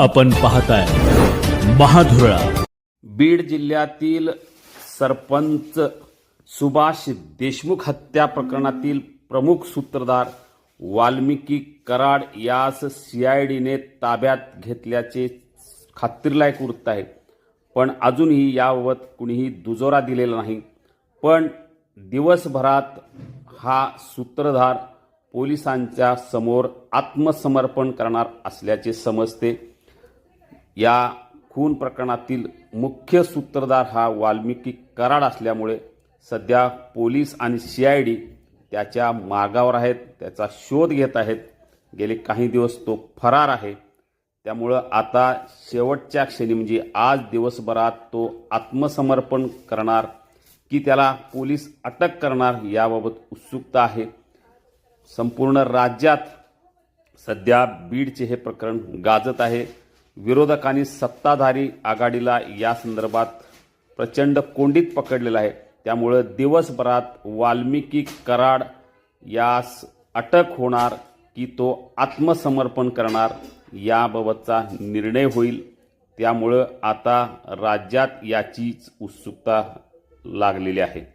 आपण पाहताय महाधुरा. बीड जिल्ह्यातील सरपंच सुभाष देशमुख हत्या प्रकरणातील प्रमुख सूत्रधार वाल्मिकी कराड यास सीआयडीने ताब्यात घेतल्याचे खात्रीलायक वृत्त आहे. पण अजूनही याबाबत कुणीही दुजोरा दिलेला नाही. पण दिवसभरात हा सूत्रधार पोलिसांच्या समोर आत्मसमर्पण करणार असल्याचे समजते. या खून प्रकरणातील मुख्य सूत्रधार हा वाल्मिकी कराड असल्यामुळे सध्या पोलीस आणि सीआयडी त्याच्या मार्गावर आहेत, त्याचा शोध घेत आहेत. गेले काही दिवस तो फरार आहे. त्यामुळं आता शेवटच्या क्षणी म्हणजे आज दिवसभरात तो आत्मसमर्पण करणार की त्याला पोलीस अटक करणार याबाबत उत्सुकता आहे. संपूर्ण राज्यात सध्या बीडचे हे प्रकरण गाजत आहे. विरोधकांनी सत्ताधारी आघाडीला या संदर्भात प्रचंड कोंडीत पकडलेलं आहे. त्यामुळे दिवसभरात वाल्मिकी कराड यास अटक होणार की तो आत्मसमर्पण करणार याबाबतचा निर्णय होईल. त्यामुळे आता राज्यात याचीच उत्सुकता लागलेली आहे.